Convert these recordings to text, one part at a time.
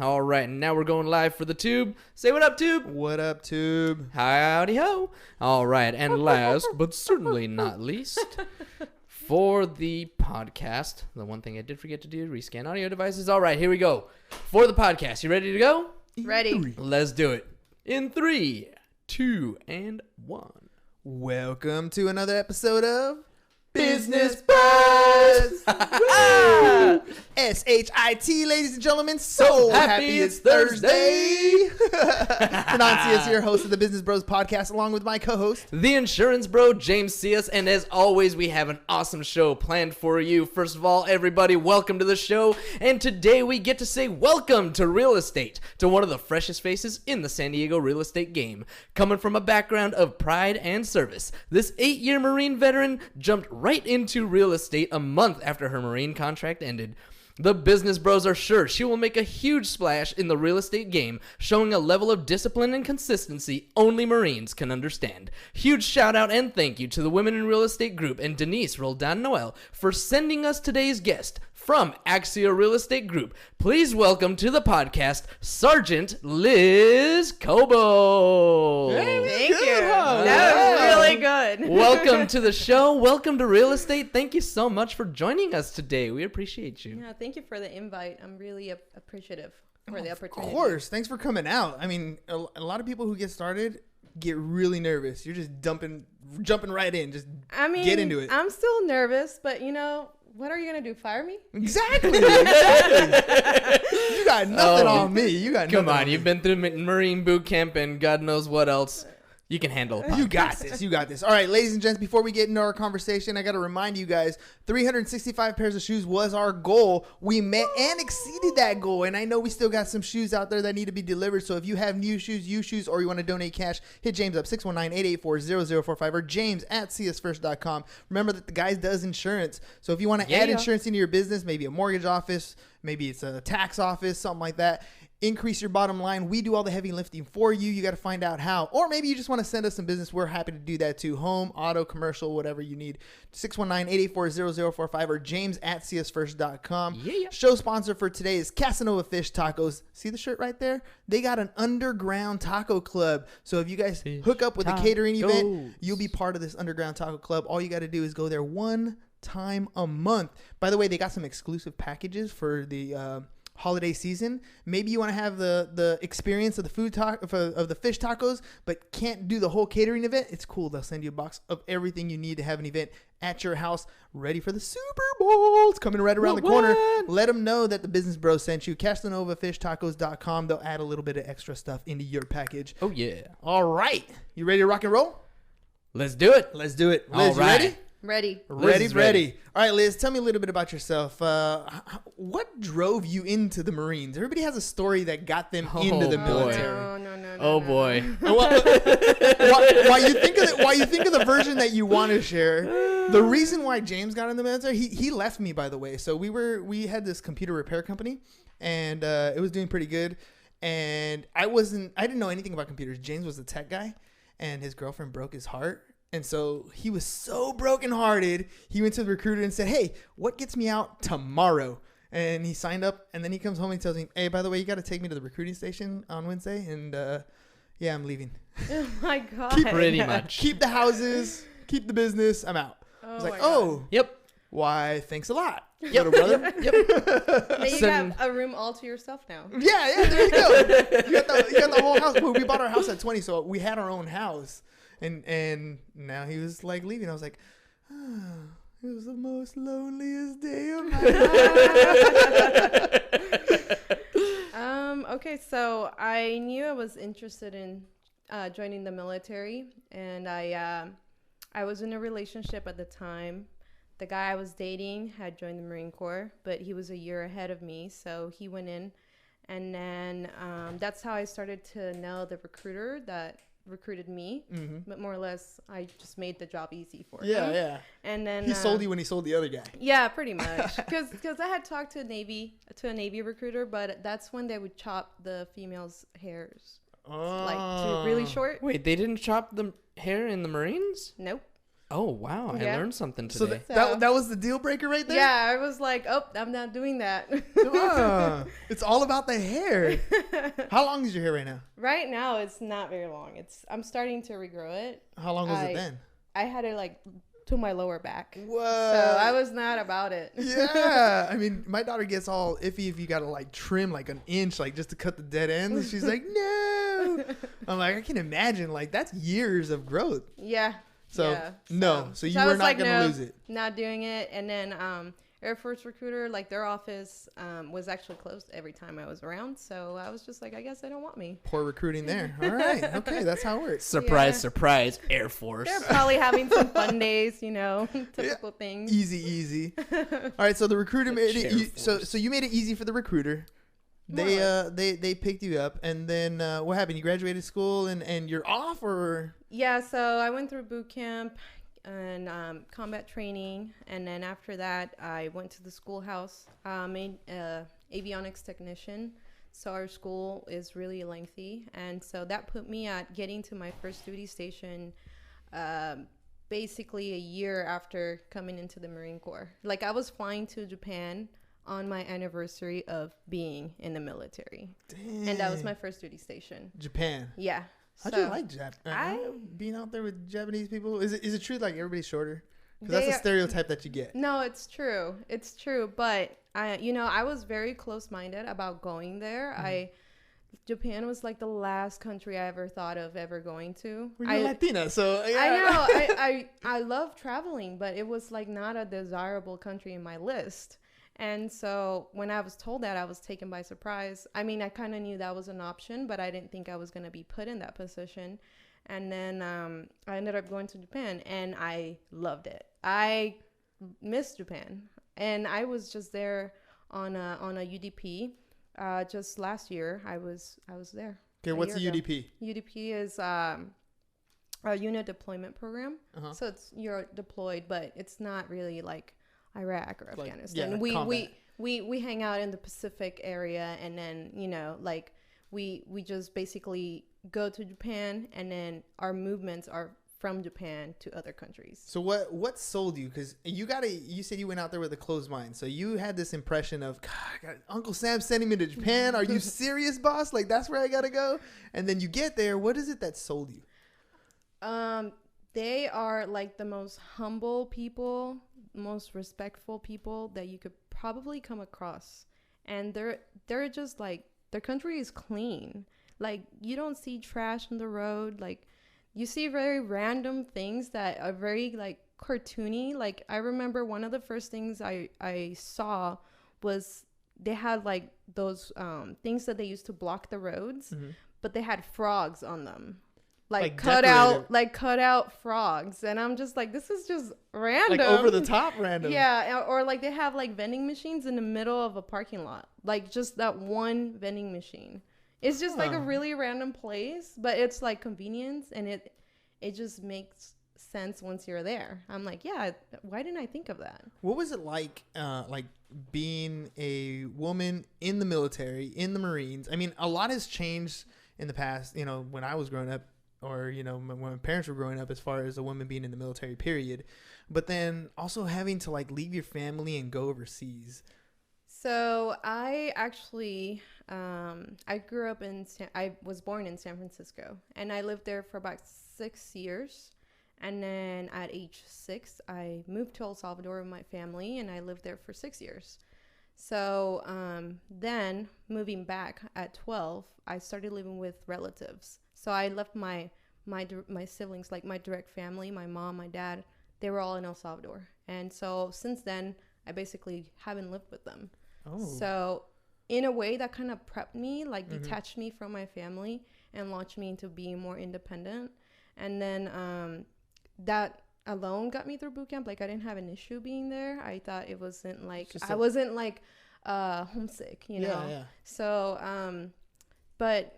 All right, and now we're going live for the tube. Say what up, tube. What up, tube? Howdy ho. All right, and last but certainly not least, for the podcast, the one thing I did forget to do, rescan audio devices. All right, here we go. For the podcast, you ready to go? Ready. Let's do it. In 3, 2, and 1. Welcome to another episode of Business Buzz. S-H-I-T, ladies and gentlemen. So happy it's Thursday. Pronancius here, host of the Business Bros podcast, along with my co-host, the insurance bro, James Cias. And as always, we have an awesome show planned for you. First of all, everybody, welcome to the show. And today we get to say welcome to real estate, to one of the freshest faces in the San Diego real estate game. Coming from a background of pride and service, this 8-year Marine veteran jumped right into real estate a month after her Marine contract ended. The Business Bros are sure she will make a huge splash in the real estate game, showing a level of discipline and consistency only Marines can understand. Huge shout out and thank you to the Women in Real Estate Group and Denisse Roldán Newell for sending us today's guest from Axia Real Estate Group. Please welcome to the podcast, Sergeant Lizz Coble. Hey, Thank you. That was really good. Welcome to the show. Welcome to real estate. Thank you so much for joining us today. We appreciate you. Yeah, thank you for the invite. I'm really appreciative for the opportunity. Of course. Thanks for coming out. I mean, a lot of people who get started get really nervous. You're just jumping right in. Just get into it. I'm still nervous, but you know, what are you going to do? Fire me? Exactly. You got nothing on me. Come on. You've been through Marine boot camp and God knows what else. You can handle it. You got this. All right, ladies and gents, before we get into our conversation, I got to remind you guys, 365 pairs of shoes was our goal. We met and exceeded that goal, and I know we still got some shoes out there that need to be delivered, so if you have new shoes, used shoes, or you want to donate cash, hit James up, 619-884-0045, or James at csfirst.com. Remember that the guy does insurance, so if you want to add insurance into your business, maybe a mortgage office, maybe it's a tax office, something like that, increase your bottom line. We do all the heavy lifting for you. You got to find out how. Or maybe you just want to send us some business. We're happy to do that too. Home, auto, commercial, whatever you need. 619-884-0045 or James at csfirst.com. Yeah. Show sponsor for today is Casanova Fish Tacos. See the shirt right there? They got an underground taco club. So if you guys hook up with a catering event, you'll be part of this underground taco club. All you got to do is go there one time a month. By the way, they got some exclusive packages for the holiday season. Maybe you want to have the experience of the food of the fish tacos, but can't do the whole catering event. It's cool. They'll send you a box of everything you need to have an event at your house, ready for the Super Bowl. It's coming right around the corner. Let them know that the Business Bros sent you. CasanovafishTacos.com. They'll add a little bit of extra stuff into your package. Oh yeah. All right, you ready to rock and roll? Let's do it. Liz, you right. ready? Ready. Ready. All right, Liz, tell me a little bit about yourself. What drove you into the Marines? Everybody has a story that got them into the military. No. Oh boy. While you think of the version that you want to share, the reason why James got in the military, he left me, by the way. So we had this computer repair company, and it was doing pretty good. And I didn't know anything about computers. James was the tech guy, and his girlfriend broke his heart. And so he was so brokenhearted, he went to the recruiter and said, "Hey, what gets me out tomorrow?" And he signed up, and then he comes home and tells me, "Hey, by the way, you got to take me to the recruiting station on Wednesday." And yeah, I'm leaving. Oh my God. Pretty much. Keep the houses, keep the business. I'm out. I was like, "Oh, yep. Why, thanks a lot, Yep. little brother." Yep. Now you got a room all to yourself now. Yeah, there you go. You got the whole house. Well, we bought our house at 20, so we had our own house. And now he was like leaving. I was like, it was the most loneliest day of my life. Okay, so I knew I was interested in joining the military, and I was in a relationship at the time. The guy I was dating had joined the Marine Corps, but he was a year ahead of me, so he went in, and then that's how I started to know the recruiter that recruited me, but more or less I just made the job easy for him. Yeah. And then he sold you when he sold the other guy. Yeah, pretty much. Because I had talked to a Navy recruiter, but that's when they would chop the females' hairs, like to really short. Wait, they didn't chop the hair in the Marines? Nope. Oh, wow. I learned something So today. that was the deal breaker right there? Yeah, I was like, oh, I'm not doing that. It's all about the hair. How long is your hair right now? Right now, it's not very long. I'm starting to regrow it. How long was it then? I had it like to my lower back. What? So I was not about it. Yeah. I mean, my daughter gets all iffy if you got to like trim like an inch, like just to cut the dead ends. She's like, no. I'm like, I can imagine, like, that's years of growth. Yeah. So, yeah. So you were not going to lose it. Not doing it. And then Air Force Recruiter, like their office was actually closed every time I was around. So I was just like, I guess they don't want me. Poor recruiting there. All right. Okay. That's how it works. Surprise, surprise, Air Force. They're probably having some fun days, you know, typical things. Easy. All right. So the recruiter made it. So you made it easy for the recruiter. They picked you up, and then what happened? You graduated school and you're off, or? Yeah, so I went through boot camp and combat training, and then after that I went to the schoolhouse, made avionics technician. So our school is really lengthy, and so that put me at getting to my first duty station basically a year after coming into the Marine Corps. Like I was flying to Japan on my anniversary of being in the military. Dang. And that was my first duty station. Japan. Yeah. How'd you like Japan? Being out there with Japanese people? Is it true like everybody's shorter? Because that's a stereotype that you get. No, it's true. It's true. But I was very close-minded about going there. Mm-hmm. Japan was like the last country I ever thought of ever going to. Well, you're Latina, so yeah. I know. I love traveling, but it was like not a desirable country in my list. And so when I was told that, I was taken by surprise. I mean, I kind of knew that was an option, but I didn't think I was going to be put in that position. And then I ended up going to Japan, and I loved it. I missed Japan, and I was just there on a UDP. Just last year, I was there. Okay, what's a UDP? UDP is a unit deployment program. Uh-huh. So you're deployed, but it's not really like Iraq or Afghanistan. We hang out in the Pacific area, and then we just basically go to Japan, and then our movements are from Japan to other countries. So what sold you? Because you said you went out there with a closed mind, so you had this impression of, God, Uncle Sam sending me to Japan. Are you serious, boss? Like that's where I gotta go? And then you get there. What is it that sold you? They are like the most humble people, most respectful people that you could probably come across, and they're just like, their country is clean. Like you don't see trash on the road. Like you see very random things that are very like cartoony. Like I remember one of the first things I saw was they had like those things that they used to block the roads, mm-hmm. but they had frogs on them. Like cut out frogs, and I'm just like, this is just random, like over the top random. Yeah, or like they have like vending machines in the middle of a parking lot, like just that one vending machine. It's just like a really random place, but it's like convenience, and it just makes sense once you're there. I'm like, yeah, why didn't I think of that? What was it like being a woman in the military, in the Marines? I mean, a lot has changed in the past. You know, when I was growing up, or, you know, when my parents were growing up, as far as a woman being in the military, period. But then also having to like leave your family and go overseas. So I actually, I grew up I was born in San Francisco, and I lived there for about 6 years. And then at age 6, I moved to El Salvador with my family, and I lived there for 6 years. So then moving back at 12, I started living with relatives. So I left my siblings, like my direct family, my mom, my dad, they were all in El Salvador. And so since then, I basically haven't lived with them. Oh. So in a way that kind of prepped me, like mm-hmm. detached me from my family and launched me into being more independent. And then that alone got me through boot camp. Like I didn't have an issue being there. I thought it wasn't like, I wasn't like homesick, you know? Yeah. So, but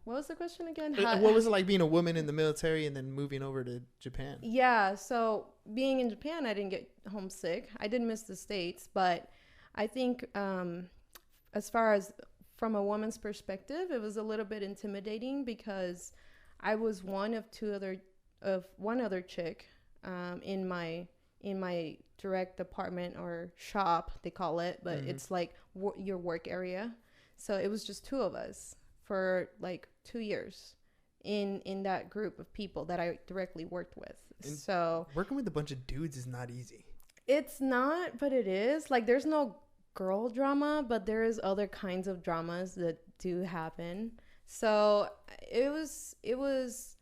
what was the question again? What was it like being a woman in the military and then moving over to Japan? Yeah, so being in Japan, I didn't get homesick. I did miss the States, but I think as far as from a woman's perspective, it was a little bit intimidating because I was one of one other chick in my direct apartment or shop, they call it, but it's like your work area. So it was just 2 of us for like 2 years in that group of people that I directly worked with. And so working with a bunch of dudes is not easy. It's not, but it is. Like, there's no girl drama, but there is other kinds of dramas that do happen. So it was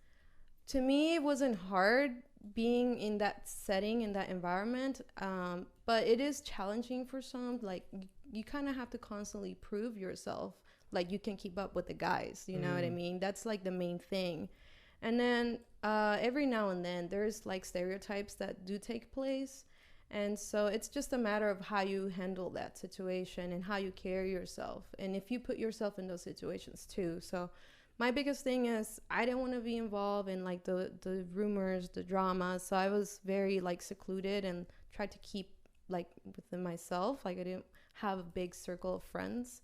to me, it wasn't hard being in that setting, in that environment, but it is challenging for some. Like, you kind of have to constantly prove yourself, like you can keep up with the guys, you know what I mean? That's like the main thing. And then every now and then there's like stereotypes that do take place, and so it's just a matter of how you handle that situation and how you carry yourself, and if you put yourself in those situations too. So my biggest thing is I didn't want to be involved in like the rumors, the drama. So I was very like secluded and tried to keep like within myself. Like, I didn't have a big circle of friends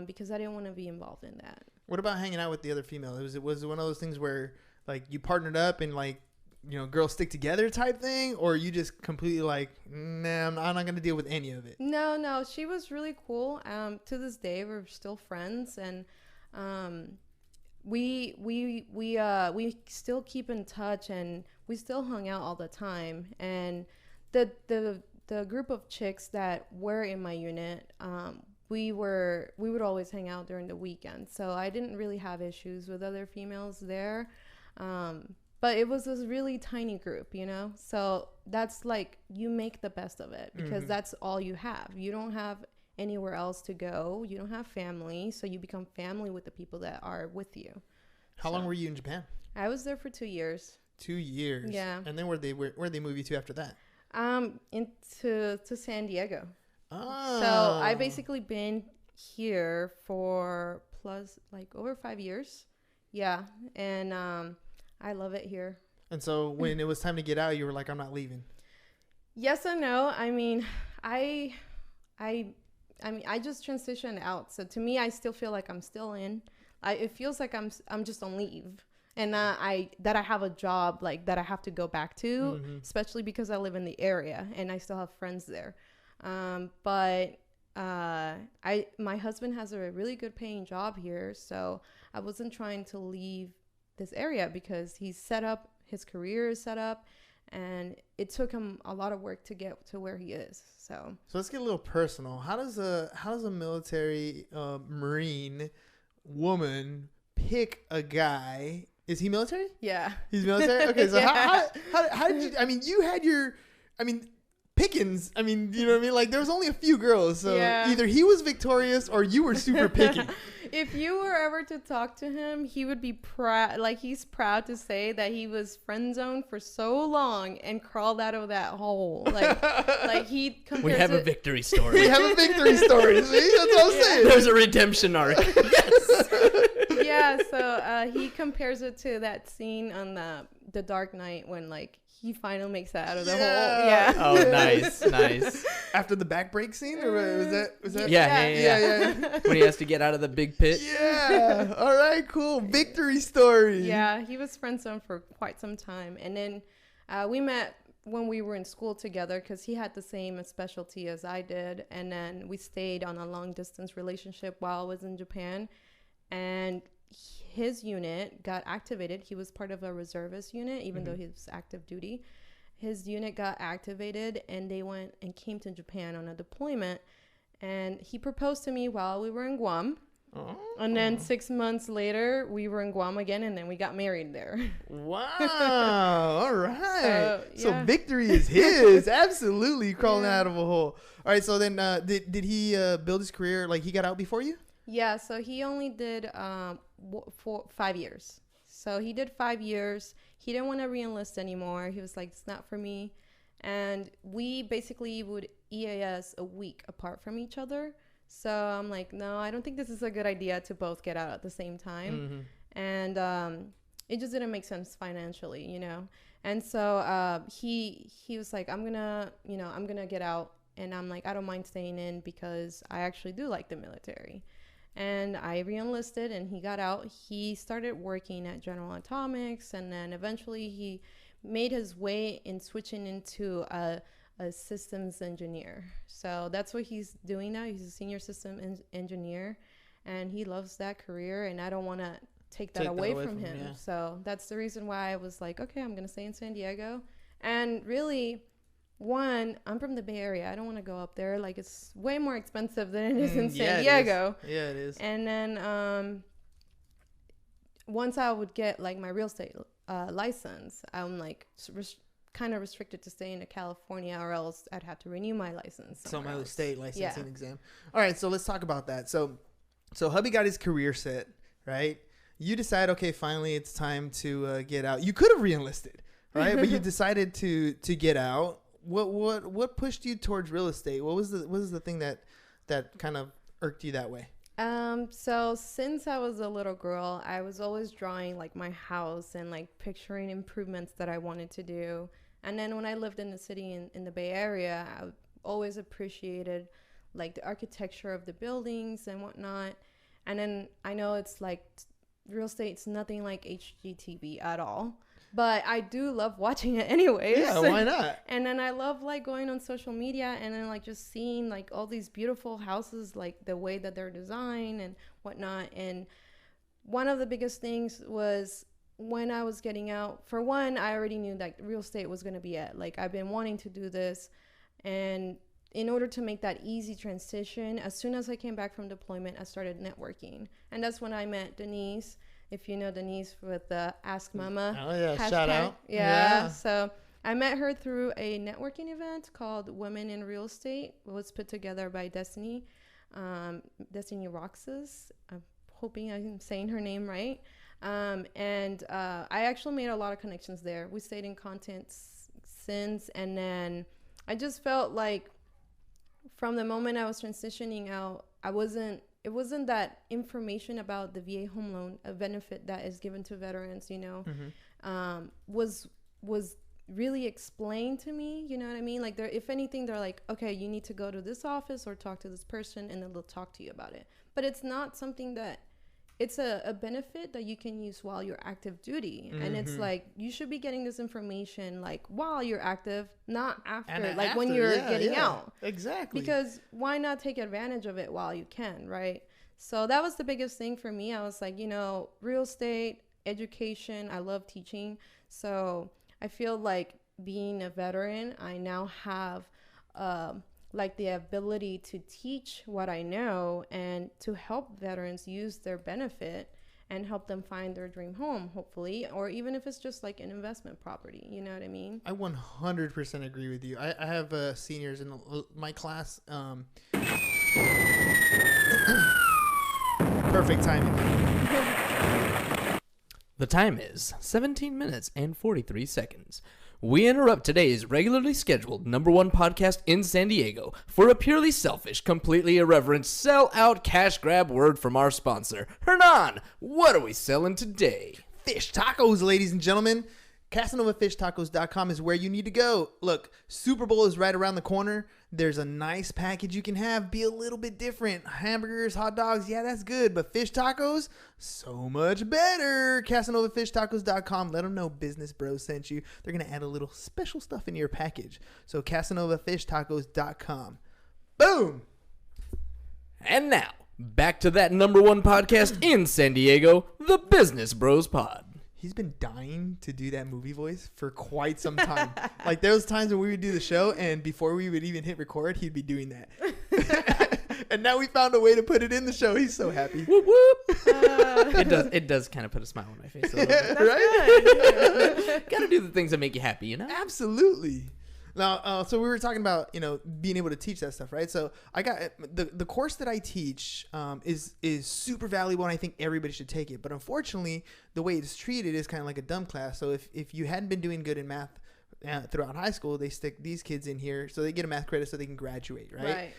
because I didn't want to be involved in that. What about hanging out with the other female? Was it one of those things where like you partnered up and like, you know, girls stick together type thing, or you just completely like, nah, I'm not going to deal with any of it? No, she was really cool. To this day, we're still friends, and we still keep in touch, and we still hung out all the time. And the group of chicks that were in my unit, we would always hang out during the weekend. So I didn't really have issues with other females there. But it was this really tiny group, you know? So that's like, you make the best of it because that's all you have. You don't have anywhere else to go. You don't have family. So you become family with the people that are with you. How long were you in Japan? I was there for 2 years. 2 years? Yeah. And then where'd they move you to after that? To San Diego. Oh. So I basically been here for plus like over 5 years. Yeah. And I love it here. And so when it was time to get out, you were like, I'm not leaving. Yes and no. I mean, I just transitioned out. So to me, I still feel like I'm still in. It feels like I'm just on leave. And I have a job like that I have to go back to, especially because I live in the area and I still have friends there. But my husband has a really good paying job here, so I wasn't trying to leave this area because his career is set up, and it took him a lot of work to get to where he is. So let's get a little personal. How does a military Marine woman pick a guy? Is he military? Yeah. He's military? Okay, so yeah. how did you, I mean, you had pickings. I mean, you know what I mean? Like, there was only a few girls, so either he was victorious or you were super picky. If you were ever to talk to him, he would be proud. Like, he's proud to say that he was friend zoned for so long and crawled out of that hole. Like he compares We have a victory story. We have a victory story. See, that's what I'm saying. There's a redemption arc. Yes. Yeah. So he compares it to that scene on the Dark Knight when like he finally makes it out of the hole. Yeah. Oh, nice. After the back break scene, or was that? Yeah. When he has to get out of the big pit. Yeah. All right. Cool. Victory story. Yeah, he was friend zoned for quite some time, and then we met when we were in school together because he had the same specialty as I did, and then we stayed on a long distance relationship while I was in Japan, and his unit got activated. He was part of a reservist unit, even though he was active duty. His unit got activated, and they went and came to Japan on a deployment. And he proposed to me while we were in Guam. Oh. And then 6 months later, we were in Guam again, and then we got married there. Wow. All right. So victory is his. Absolutely crawling out of a hole. All right. So then did he build his career? Like, he got out before you? Yeah. So he only did 5 years. So he did 5 years. He didn't want to re-enlist anymore. He was like, it's not for me. And we basically would EAS a week apart from each other. So I'm like, no, I don't think this is a good idea to both get out at the same time. And it just didn't make sense financially, you know. And so he was like, I'm gonna get out. And I'm like, I don't mind staying in because I actually do like the military. And I re-enlisted, and he got out. He started working at General Atomics, and then eventually he made his way in switching into a systems engineer. So that's what he's doing now. He's a senior system engineer, and he loves that career, and I don't want to take that away from him. Yeah. So that's the reason why I was like, okay, I'm going to stay in San Diego. And really, one, I'm from the Bay Area. I don't want to go up there. Like, it's way more expensive than it is in San Diego. Yeah, it is. And then once I would get like my real estate license, I'm like kind of restricted to stay in California, or else I'd have to renew my license. So my state licensing exam. All right, so let's talk about that. So hubby got his career set, right? You decide, okay, finally it's time to get out. You could have re-enlisted, right? But you decided to get out. What pushed you towards real estate? What was the thing that kind of irked you that way? So since I was a little girl, I was always drawing like my house and like picturing improvements that I wanted to do. And then when I lived in the city in the Bay Area, I always appreciated like the architecture of the buildings and whatnot. And then I know it's like real estate's nothing like HGTV at all, but I do love watching it anyways. Yeah, why not? And then I love like going on social media and then like just seeing like all these beautiful houses, like the way that they're designed and whatnot. And one of the biggest things was when I was getting out, for one, I already knew that real estate was going to be it. Like, I've been wanting to do this, and in order to make that easy transition, as soon as I came back from deployment, I started networking. And that's when I met Denisse. If you know Denisse with the Ask Mama. Oh, yeah. hashtag. Shout out. Yeah. So I met her through a networking event called Women in Real Estate. It was put together by Destiny Roxas. I'm hoping I'm saying her name right. And I actually made a lot of connections there. We stayed in contact since. And then I just felt like from the moment I was transitioning out, it wasn't that information about the VA home loan, a benefit that is given to veterans, was really explained to me. You know what I mean? Like, if anything, they're like, okay, you need to go to this office or talk to this person, and then they'll talk to you about it. But it's not something that, it's a benefit that you can use while you're active duty. And it's like, you should be getting this information like while you're active, not after, like when you're getting out. Exactly. Because why not take advantage of it while you can, right? So that was the biggest thing for me. I was like, real estate, education, I love teaching. So I feel like being a veteran, I now have like the ability to teach what I know and to help veterans use their benefit and help them find their dream home, hopefully, or even if it's just like an investment property. You know what I mean? I 100% agree with you. I have seniors in my class. Perfect timing. The time is 17 minutes and 43 seconds. We interrupt today's regularly scheduled #1 podcast in San Diego for a purely selfish, completely irreverent, sell-out cash grab word from our sponsor. Hernan, what are we selling today? Fish tacos, ladies and gentlemen. CasanovafishTacos.com is where you need to go. Look, Super Bowl is right around the corner. There's a nice package you can have. Be a little bit different. Hamburgers, hot dogs, yeah, that's good. But fish tacos, so much better. CasanovafishTacos.com. Let them know Business Bros sent you. They're going to add a little special stuff in your package. So CasanovafishTacos.com. Boom. And now, back to that #1 podcast in San Diego, the Business Bros Pod. He's been dying to do that movie voice for quite some time. Like, there was times when we would do the show, and before we would even hit record, he'd be doing that. And now we found a way to put it in the show. He's so happy. Whoop, whoop. It does kind of put a smile on my face a little bit. Right? Gotta do the things that make you happy, Absolutely. Now, so we were talking about, being able to teach that stuff, right? So I got the course that I teach is super valuable, and I think everybody should take it. But unfortunately, the way it's treated is kind of like a dumb class. So if you hadn't been doing good in math throughout high school, they stick these kids in here so they get a math credit so they can graduate, right?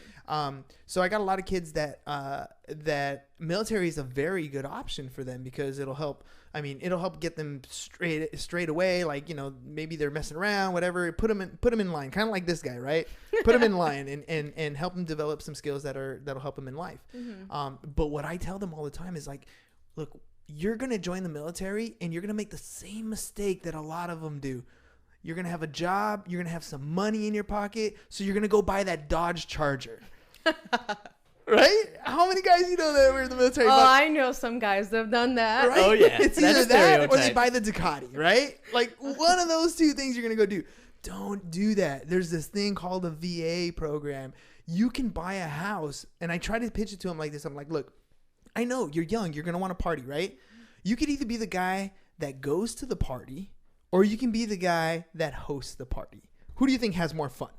So I got a lot of kids that military is a very good option for them because it'll help get them straight away. Like, maybe they're messing around, whatever. Put them in line, kind of like this guy, right? Put them in line and help them develop some skills that'll help them in life. Mm-hmm. But what I tell them all the time is like, look, you're gonna join the military and you're gonna make the same mistake that a lot of them do. you're going to have a job, you're going to have some money in your pocket, so you're going to go buy that Dodge Charger. Right? How many guys you know that were in the military? Oh, I know some guys that have done that. Right? Oh, yeah. It's either that or they buy the Ducati, right? Like, one of those two things you're going to go do. Don't do that. There's this thing called a VA program. You can buy a house. And I try to pitch it to him like this. I'm like, look, I know you're young. You're going to want to party, right? You could either be the guy that goes to the party or you can be the guy that hosts the party. Who do you think has more fun?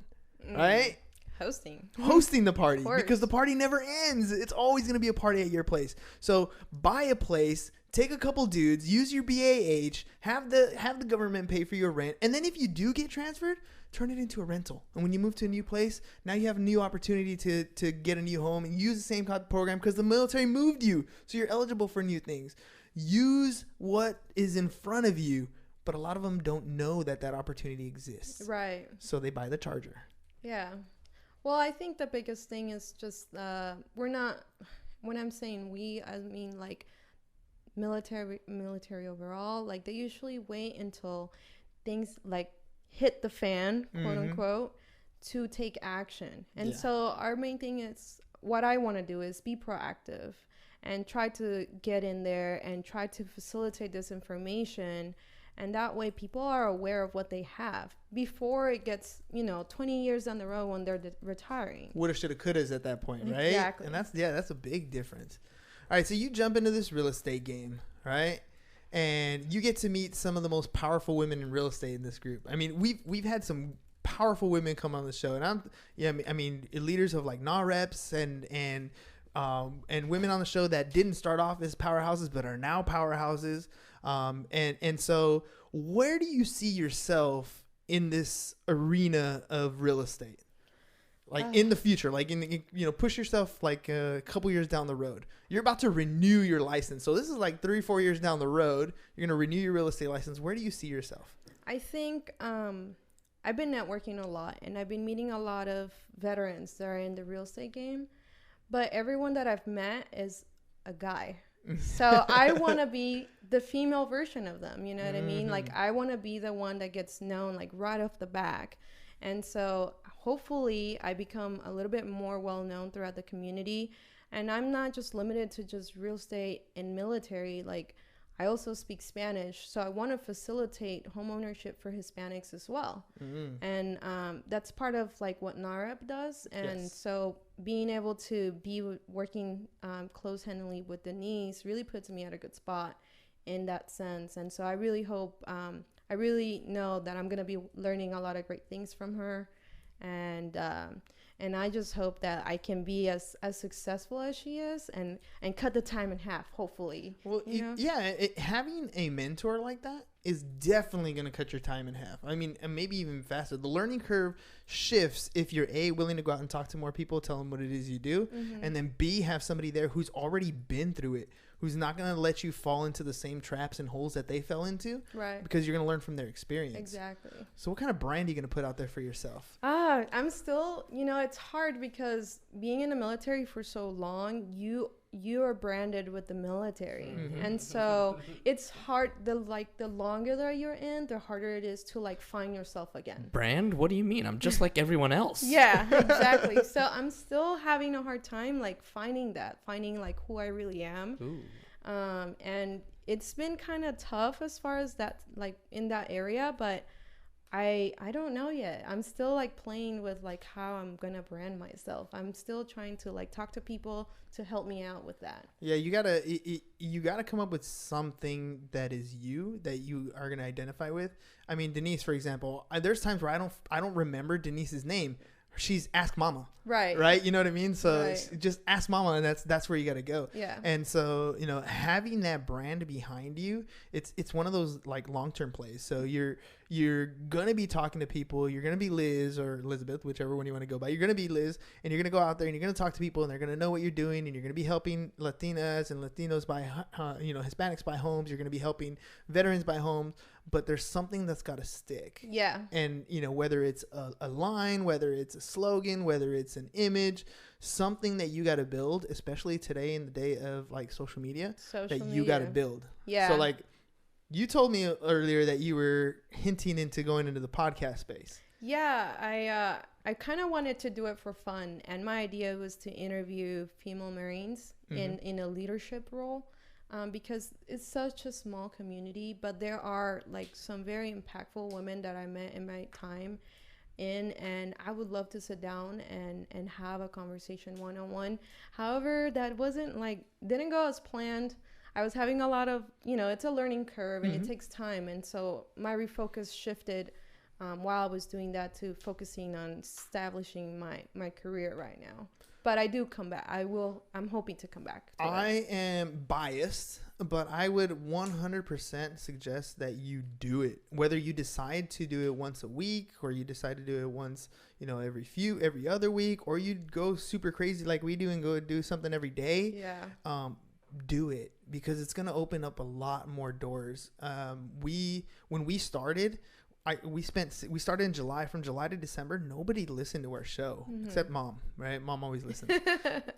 Right? Hosting the party, because the party never ends. It's always going to be a party at your place. So buy a place, take a couple dudes, use your BAH, have the government pay for your rent, and then if you do get transferred, turn it into a rental. And when you move to a new place, now you have a new opportunity to get a new home and use the same kind of program because the military moved you, so you're eligible for new things. Use what is in front of you, but a lot of them don't know that opportunity exists. Right. So they buy the Charger. Yeah. Well, I think the biggest thing is just we're not. When I'm saying we, I mean like military overall. Like they usually wait until things like hit the fan, quote unquote, to take action. And so our main thing is what I want to do is be proactive and try to get in there and try to facilitate this information. And that way people are aware of what they have before it gets, 20 years down the road when they're retiring. Woulda, shoulda, couldas at that point, right? Exactly. And that's a big difference. All right, so you jump into this real estate game, right? And you get to meet some of the most powerful women in real estate in this group. I mean, we've had some powerful women come on the show, and I mean leaders of like NAREPs and women on the show that didn't start off as powerhouses but are now powerhouses. And so where do you see yourself in this arena of real estate? Like in the future, like push yourself like a couple years down the road. You're about to renew your license. So this is like 3-4 years down the road. You're going to renew your real estate license. Where do you see yourself? I think, I've been networking a lot and I've been meeting a lot of veterans that are in the real estate game, but everyone that I've met is a guy. So I want to be the female version of them. You know what I mean? Like I want to be the one that gets known like right off the back. And so hopefully I become a little bit more well known throughout the community. And I'm not just limited to just real estate and military. Like I also speak Spanish. So I want to facilitate home ownership for Hispanics as well. And that's part of like what NAREP does. And so being able to be working close-handedly with Denisse really puts me at a good spot in that sense. And so I really hope, I really know that I'm going to be learning a lot of great things from her. And I just hope that I can be as successful as she is and cut the time in half, hopefully. Well, having a mentor like that is definitely going to cut your time in half. I mean, and maybe even faster. The learning curve shifts if you're A, willing to go out and talk to more people, tell them what it is you do, and then B, have somebody there who's already been through it, who's not going to let you fall into the same traps and holes that they fell into. Right. Because you're going to learn from their experience. Exactly. So what kind of brand are you going to put out there for yourself? I'm still, it's hard because being in the military for so long, you are branded with the military. And so it's hard. The longer that you're in, the harder it is to like find yourself again. Brand? What do you mean? I'm just like everyone else. Yeah, exactly. So I'm still having a hard time like finding like who I really am. Ooh. And it's been kind of tough as far as that, like in that area, but I don't know yet. I'm still like playing with like how I'm gonna brand myself. I'm still trying to like talk to people to help me out with that. Yeah, you gotta come up with something that is you, that you are gonna identify with. I mean, Denisse, for example, there's times where I don't remember Denise's name. She's Ask Mama. Right. You know what I mean? So just Ask Mama, and that's where you got to go. Yeah. And so, having that brand behind you, it's one of those like long-term plays. So you're going to be talking to people. You're going to be Liz or Elizabeth, whichever one you want to go by. You're going to be Liz, and you're going to go out there and you're going to talk to people, and they're going to know what you're doing, and you're going to be helping Latinas and Latinos buy, Hispanics buy homes. You're going to be helping veterans buy homes. But there's something that's got to stick. Yeah. And, whether it's a line, whether it's a slogan, whether it's an image, something that you got to build, especially today in the day of like social media, you got to build. Yeah. So like You told me earlier that you were hinting into going into the podcast space. Yeah, I kind of wanted to do it for fun, and my idea was to interview female Marines in a leadership role, because it's such a small community, but there are like some very impactful women that I met in my time and I would love to sit down and have a conversation one-on-one. However, that didn't go as planned. I was having a lot of, it's a learning curve and it takes time. And so my refocus shifted while I was doing that to focusing on establishing my career right now. But I do come back. I'm hoping to come back. I am biased, but I would 100% suggest that you do it. Whether you decide to do it once a week or you decide to do it once, every other week, or you go super crazy like we do and go do something every day. Yeah. Do it, because it's going to open up a lot more doors. When we started, we started in July. From July to December, nobody listened to our show except Mom, right? Mom always listened.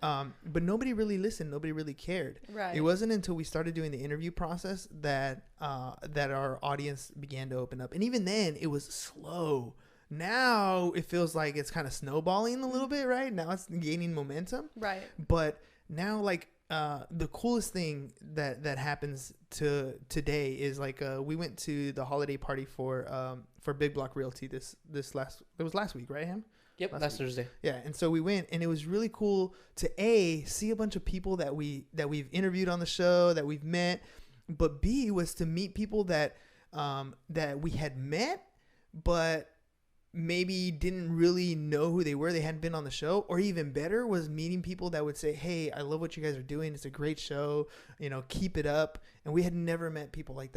But nobody really listened. Nobody really cared. Right. It wasn't until we started doing the interview process that our audience began to open up. And even then, it was slow. Now it feels like it's kind of snowballing a little bit, right? Now it's gaining momentum. Right. But now, the coolest thing that happens today is we went to the holiday party for Big Block Realty it was last week, right, Ham? Yep, last Thursday. Yeah, and so we went, and it was really cool to see a bunch of people that we've interviewed on the show, that we've met, but B was to meet people that we had met, but maybe didn't really know who they were. They hadn't been on the show. Or even better was meeting people that would say, hey, I love what you guys are doing. It's a great show. Keep it up. And we had never met people like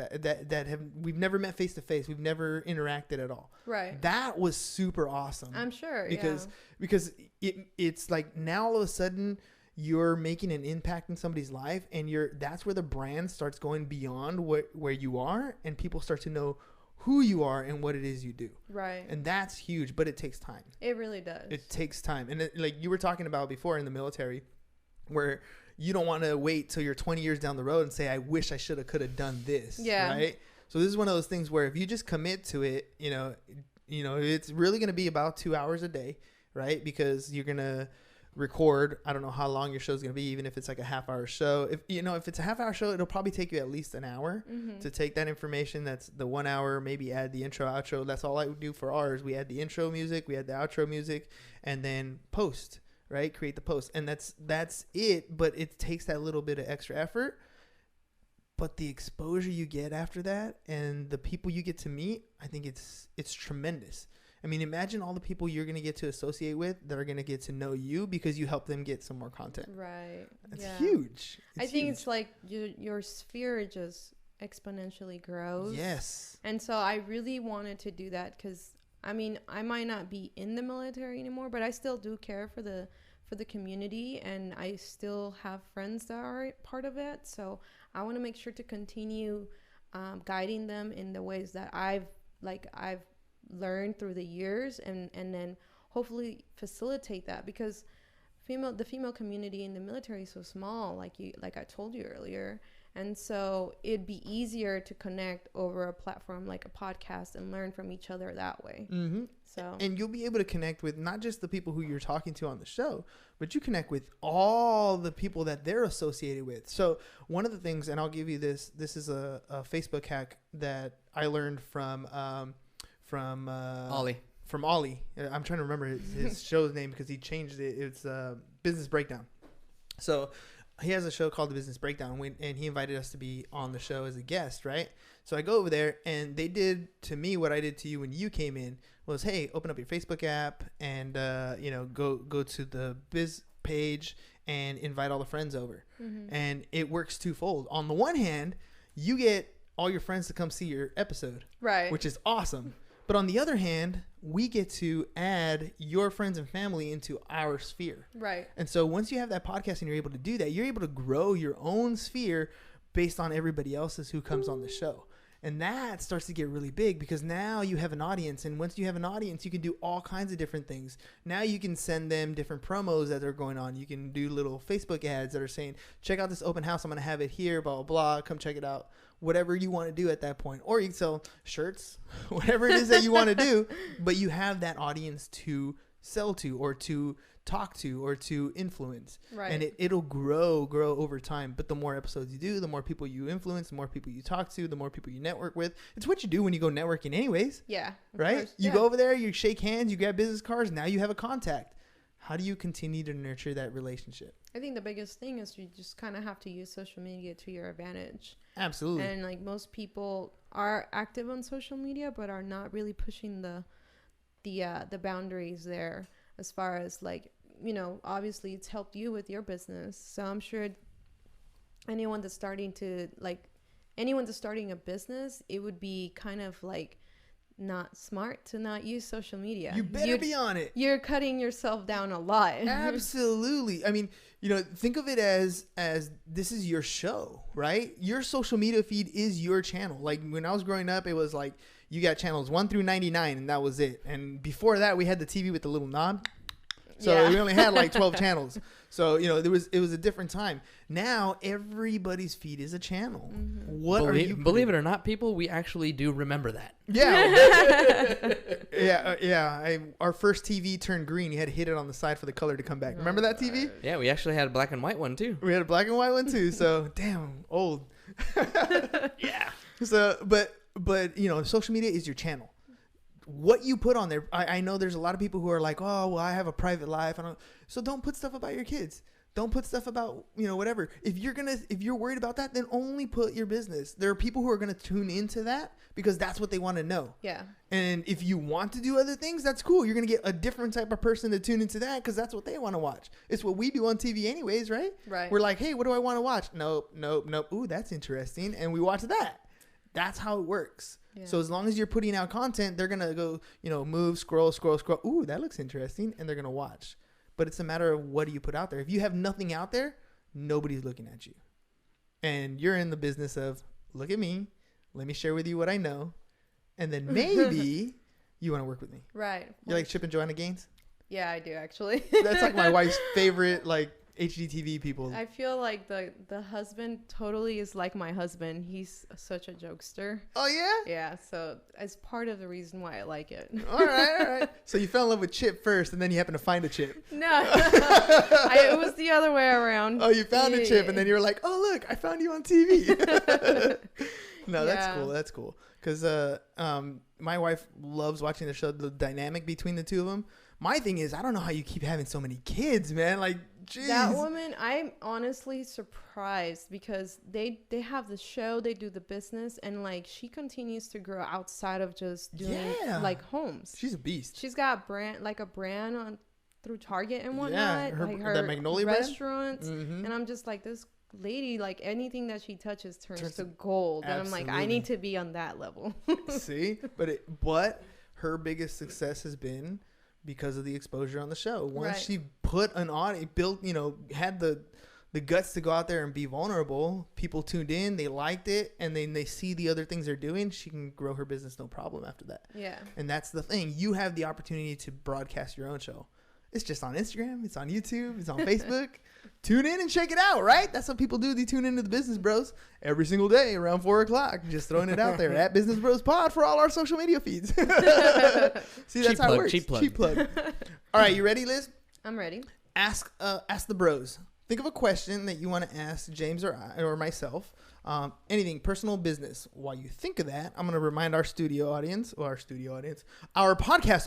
we've never met face to face. We've never interacted at all. Right. That was super awesome. I'm sure. Because it's like now all of a sudden you're making an impact in somebody's life, and that's where the brand starts going beyond where you are, and people start to know who you are and what it is you do. Right. And that's huge, but it takes time. It really does. It takes time. And like you were talking about before in the military, where you don't want to wait till you're 20 years down the road and say, I wish I could have done this. Yeah. Right. So this is one of those things where if you just commit to it, it's really going to be about 2 hours a day, right? Because you're going to record. I don't know how long your show is going to be, even if it's like a half-hour show. If it's a half-hour show, it'll probably take you at least an hour to take that information. That's the 1 hour, maybe add the intro, outro. That's all I would do for ours. We add the intro music, we add the outro music, and then post, right? Create the post. And that's it, but it takes that little bit of extra effort. But the exposure you get after that and the people you get to meet, I think it's tremendous. I mean, imagine all the people you're going to get to associate with that are going to get to know you because you help them get some more content. Right. It's huge. I think it's like your sphere just exponentially grows. Yes. And so I really wanted to do that because, I mean, I might not be in the military anymore, but I still do care for the community, and I still have friends that are part of it. So I want to make sure to continue guiding them in the ways that I've learned through the years, and then hopefully facilitate that, because the female community in the military is so small, like I told you earlier, and so it'd be easier to connect over a platform like a podcast and learn from each other that way. So, and you'll be able to connect with not just the people who you're talking to on the show, but you connect with all the people that they're associated with. So one of the things, and I'll give you this is a Facebook hack that I learned from Ollie. From Ollie. I'm trying to remember his show's name because he changed it. It's Business Breakdown. So he has a show called The Business Breakdown, and he invited us to be on the show as a guest, right? So I go over there, and they did to me what I did to you when you came in was, hey, open up your Facebook app and go to the biz page and invite all the friends over. And it works twofold. On the one hand, you get all your friends to come see your episode, right, which is awesome. But on the other hand, we get to add your friends and family into our sphere. Right. And so once you have that podcast and you're able to do that, you're able to grow your own sphere based on everybody else's who comes on the show. And that starts to get really big because now you have an audience. And once you have an audience, you can do all kinds of different things. Now you can send them different promos that are going on. You can do little Facebook ads that are saying, check out this open house. I'm going to have it here, blah, blah, blah. Come check it out. whatever you want to do at that point. Or you can sell shirts, whatever it is that you want to do, but you have that audience to sell to or to talk to or to influence. Right. And it'll grow over time. But the more episodes you do, the more people you influence, the more people you talk to, the more people you network with. It's what you do when you go networking anyways. Yeah. Right? Course. You go over there, you shake hands, you grab business cards, now you have a contact. How do you continue to nurture that relationship? I think the biggest thing is you just kind of have to use social media to your advantage. Absolutely. And like most people are active on social media, but are not really pushing the boundaries there as far as like, you know, obviously it's helped you with your business. So I'm sure anyone that's starting a business, it would be kind of like not smart to not use social media. You better be on it. You're cutting yourself down a lot. Absolutely. I mean, you know, think of it as this is your show, right? Your social media feed is your channel. Like when I was growing up, it was like you got channels 1 through 99 and that was it. And before that, we had the TV with the little knob. So we only had like 12 channels. So, you know, it was a different time. Now everybody's feed is a channel. Mm-hmm. Believe it or not, people, we actually do remember that. Yeah. Our first TV turned green. You had to hit it on the side for the color to come back. Remember that TV? Yeah, we actually had a black and white one too. We had a black and white one too. So damn old. Yeah. So, but you know, social media is your channel. What you put on there, I know there's a lot of people who are like, oh, well, I have a private life. So don't put stuff about your kids. Don't put stuff about, you know, whatever. If you're worried about that, then only put your business. There are people who are going to tune into that because that's what they want to know. Yeah. And if you want to do other things, that's cool. You're going to get a different type of person to tune into that because that's what they want to watch. It's what we do on TV anyways, right? Right. We're like, hey, what do I want to watch? Nope. Ooh, that's interesting. And we watch that. That's how it works. Yeah. So as long as you're putting out content, they're going to go, you know, move, scroll. Ooh, that looks interesting. And they're going to watch. But it's a matter of what do you put out there. If you have nothing out there, nobody's looking at you. And you're in the business of, look at me. Let me share with you what I know. And then maybe you want to work with me. Right. You like Chip and Joanna Gaines? Yeah, I do actually. That's like my wife's favorite, like, HGTV people. I feel like the husband totally is like my husband. He's such a jokester. Oh, yeah? Yeah, so it's part of the reason why I like it. All right. So you fell in love with Chip first, and then you happened to find a Chip. No. It was the other way around. Oh, you found a Chip, and then you were like, oh, look, I found you on TV. No, that's cool. Because my wife loves watching the show, the dynamic between the two of them. My thing is, I don't know how you keep having so many kids, man. Like, jeez. That woman, I'm honestly surprised because they have the show, they do the business, and like she continues to grow outside of just doing like homes. She's a beast. She's got a brand on through Target and whatnot. Yeah, her that Magnolia restaurants, mm-hmm. And I'm just like, this lady, like anything that she touches turns to gold. Absolutely. And I'm like, I need to be on that level. See, but her biggest success has been because of the exposure on the show. Once she put an audience, built, you know, had the guts to go out there and be vulnerable, people tuned in, they liked it, and then they see the other things they're doing, she can grow her business no problem after that. Yeah. And that's the thing. You have the opportunity to broadcast your own show. It's just on Instagram. It's on YouTube. It's on Facebook. Tune in and check it out, right? That's what people do. They tune into the Business Bros every single day around 4 o'clock. Just throwing it out there at Business Bros Pod for all our social media feeds. See, that's how it works. Cheap plug. All right, you ready, Liz? I'm ready. Ask the bros. Think of a question that you want to ask James or myself. Anything, personal, business. While you think of that, I'm going to remind our podcast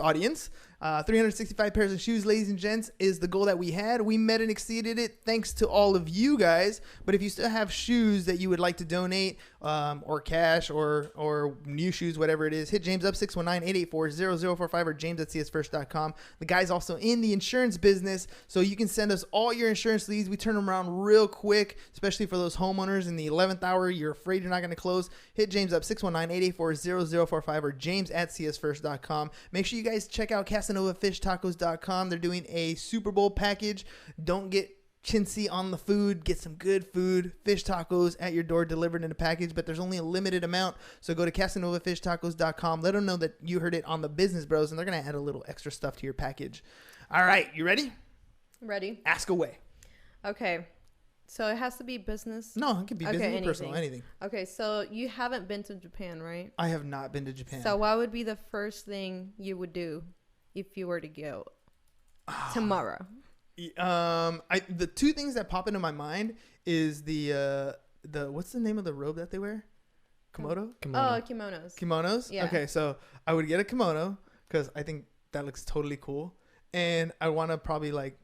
audience, 365 pairs of shoes, ladies and gents, is the goal that we had. We met and exceeded it thanks to all of you guys. But if you still have shoes that you would like to donate, or cash or new shoes, whatever it is, hit James up 619-884-0045 or james@csfirst.com. The guy's also in the insurance business, so you can send us all your insurance leads. We turn them around real quick, especially for those homeowners in the 11th hour. You're afraid you're not going to close. Hit James up 619-884-0045 or james@csfirst.com. Make sure you guys check out CasanovafishTacos.com. They're doing a Super Bowl package. Don't get chintzy on the food. Get some good food. Fish tacos at your door delivered in a package, but there's only a limited amount. So go to CasanovafishTacos.com. Let them know that you heard it on the Business Bros, and they're going to add a little extra stuff to your package. All right, you ready? Ready. Ask away. Okay. So it has to be business. No, it can be business or personal, anything. Okay, so you haven't been to Japan, right? I have not been to Japan. So what would be the first thing you would do if you were to go tomorrow? The two things that pop into my mind is the what's the name of the robe that they wear? Kimono? Oh, kimonos. Kimonos? Yeah. Okay, so I would get a kimono because I think that looks totally cool. And I want to probably like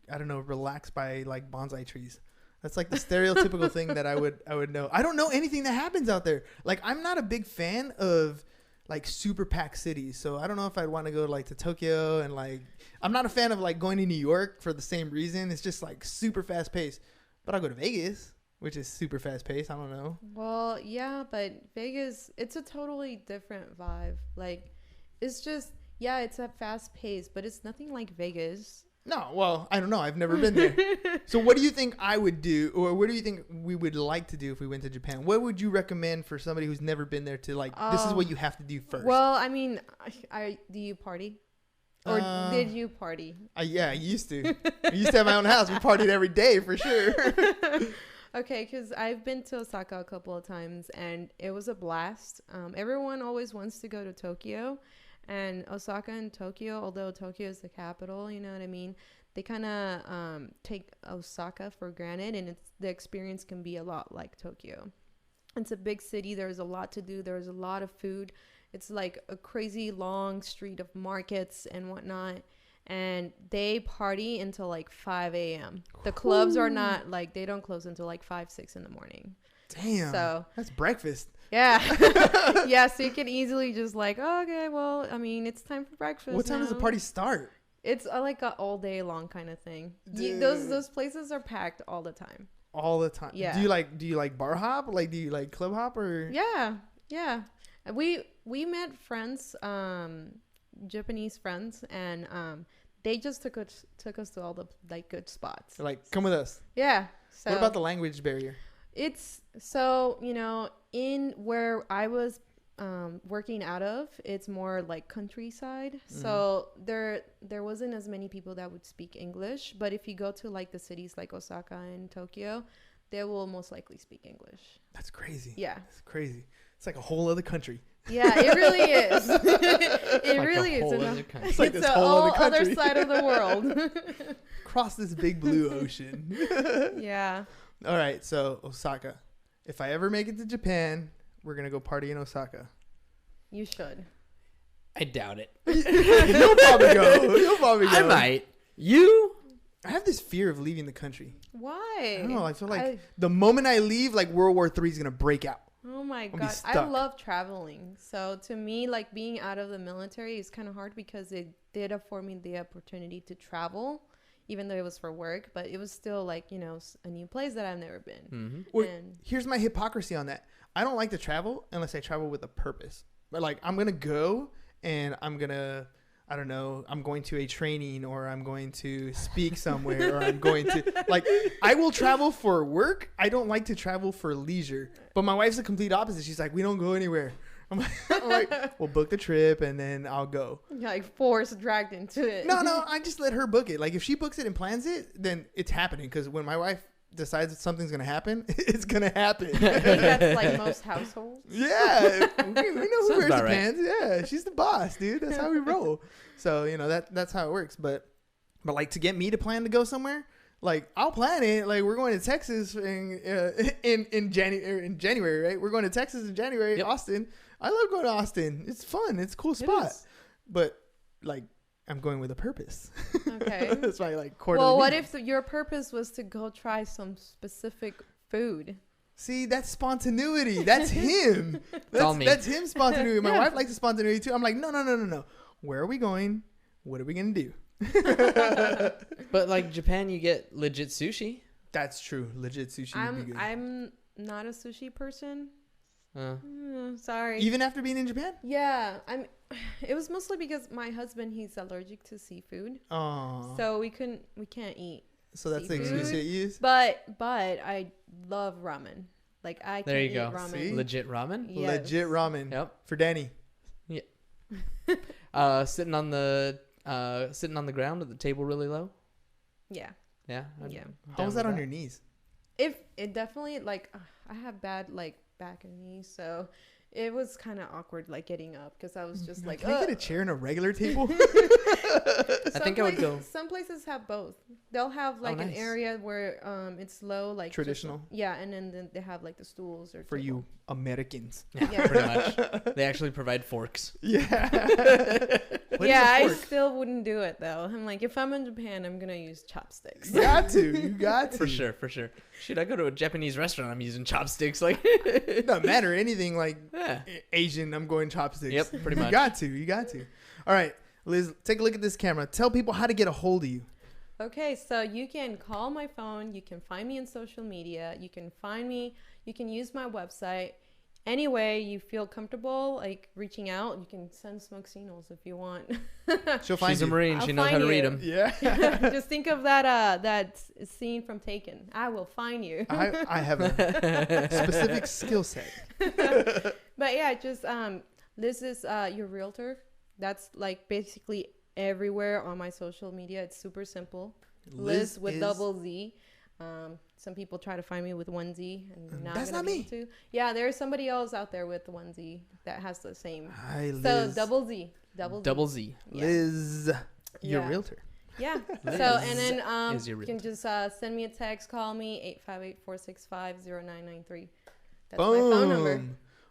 I don't know, relax by like bonsai trees. That's like the stereotypical thing that I would know. I don't know anything that happens out there. Like, I'm not a big fan of like super packed cities. So I don't know if I'd want to go like to Tokyo, and like I'm not a fan of like going to New York for the same reason. It's just like super fast paced. But I'll go to Vegas, which is super fast paced. I don't know. Well, yeah, but Vegas, it's a totally different vibe. Like, it's just, yeah, it's a fast pace, but it's nothing like Vegas. No, well, I don't know. I've never been there. So what do you think I would do, or what do you think we would like to do if we went to Japan? What would you recommend for somebody who's never been there to, like, this is what you have to do first? Well, I mean, do you party? Or did you party? Yeah, I used to. I used to have my own house. We partied every day for sure. Okay, because I've been to Osaka a couple of times, and it was a blast. Everyone always wants to go to Tokyo. And Osaka and Tokyo, although Tokyo is the capital, you know what I mean? They kind of take Osaka for granted, and the experience can be a lot like Tokyo. It's a big city. There's a lot to do. There's a lot of food. It's like a crazy long street of markets and whatnot. And they party until like 5 a.m. The clubs are not like, they don't close until like 5, 6 in the morning. Damn. So that's breakfast. Yeah. Yeah, so you can easily just like, oh, okay, well, I mean, it's time for breakfast. What time does the party start? It's like an all day long kind of thing. Those places are packed all the time. All the time. Yeah. Do you like bar hop? Like, do you like club hop or? Yeah. We met friends, Japanese friends, and they just took us to all the like good spots. They're like, come with us. Yeah. So what about the language barrier? It's so, you know, in where I was working out of, it's more like countryside. Mm-hmm. So there wasn't as many people that would speak English. But if you go to like the cities like Osaka and Tokyo, they will most likely speak English. That's crazy. Yeah. That's crazy. It's like a whole other country. Yeah, it really is. It like really is. It's like this whole other side of the world. Across this big blue ocean. Yeah. All right, so Osaka. If I ever make it to Japan, we're going to go party in Osaka. You should. I doubt it. You'll probably go. I might. I have this fear of leaving the country. Why? I don't know. I feel like the moment I leave, like World War III is going to break out. Oh my God. I love traveling. So to me, like being out of the military is kind of hard because it did afford me the opportunity to travel. Even though it was for work, but it was still like, you know, a new place that I've never been. Mm-hmm. Well, here's my hypocrisy on that. I don't like to travel unless I travel with a purpose. But like, I'm going to go and I'm going to, I don't know, I'm going to a training or I'm going to speak somewhere or I'm going to, like, I will travel for work. I don't like to travel for leisure. But my wife's the complete opposite. She's like, we don't go anywhere. I'm like, we'll book the trip and then I'll go. You're like forced dragged into it. No, I just let her book it. Like if she books it and plans it, then it's happening. Because when my wife decides that something's going to happen, it's going to happen. I think that's like most households. Yeah. We know who wears the right. pants. Yeah. She's the boss, dude. That's how we roll. So, you know, that's how it works. But like to get me to plan to go somewhere, like I'll plan it. Like we're going to Texas in January, right? We're going to Texas in January, yep. Austin. I love going to Austin. It's fun. It's a cool spot. But like I'm going with a purpose. Okay. That's why like quarterly. Well, what if your purpose was to go try some specific food? See, that's spontaneity. That's him. That's him spontaneity. My wife likes the spontaneity too. I'm like, no. Where are we going? What are we going to do? But like Japan, you get legit sushi. That's true. Legit sushi would be good. I'm not a sushi person. Sorry. Even after being in Japan? Yeah, it was mostly because my husband, he's allergic to seafood. Oh. So we can't eat. So that's seafood. The excuse you use? But I love ramen. Like I can eat ramen. See? Legit ramen? Yes. Legit ramen. Yep. For Danny. Yeah. Sitting on the ground with the table really low? Yeah. Yeah. Yeah. How was that on your knees? If it definitely like I have bad like back and knees, so it was kind of awkward like getting up because I was just like, can I get a chair and a regular table? I think I would go. Some places have both. They'll have like an nice. area where it's low, like Traditional. yeah, and then they have like the stools or For you Americans. Yeah. Pretty much. They actually provide forks. Yeah. Yeah, I still wouldn't do it though. I'm like, if I'm in Japan, I'm gonna use chopsticks. You got to. For sure. Shoot, I go to a Japanese restaurant, I'm using chopsticks. Like, It doesn't matter anything like yeah. Asian, I'm going chopsticks. Yep, pretty much. You got to. All right, Liz, take a look at this camera. Tell people how to get a hold of you. Okay, so you can call my phone. You can find me on social media. You can find me. You can use my website. Any way you feel comfortable, like reaching out, you can send smoke signals if you want. She'll find She's a you. Marine. I'll She knows how find to read you. them. Yeah. Just think of that scene from Taken. I will find you. I have a specific skill set. But yeah, just Liz is your realtor. That's like basically everywhere on my social media. It's super simple. Liz with double Z. Some people try to find me with one Z, and now That's I'm gonna not be me. able to. Yeah, there's somebody else out there with the one Z that has the same. Hi, Liz. So double Z. Double Z. Yeah. Liz, your Yeah. realtor. Yeah. Liz So and then is your you can realtor. just send me a text, call me 858-465-0993. That's Boom. my phone number.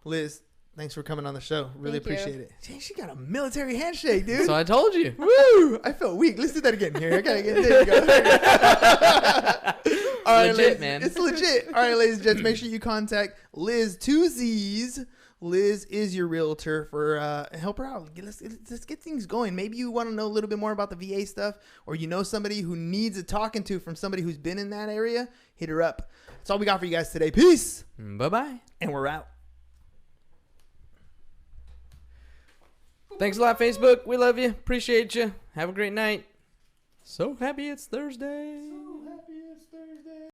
Liz, thanks for coming on the show. Really Thank you. appreciate it. Dang, she got a military handshake, dude. So I told you. Woo! I felt weak. Let's do that again. Here, I gotta get. There you go. All right, Legit, ladies, man. It's legit. All right, ladies and gents, make sure you contact Liz 2Z's. Liz is your realtor for help her out. Let's get things going. Maybe you want to know a little bit more about the VA stuff, or you know somebody who needs a talking to from somebody who's been in that area. Hit her up. That's all we got for you guys today. Peace, Bye-bye. and we're out. Thanks a lot, Facebook. We love you. Appreciate you. Have a great night. So happy it's Thursday.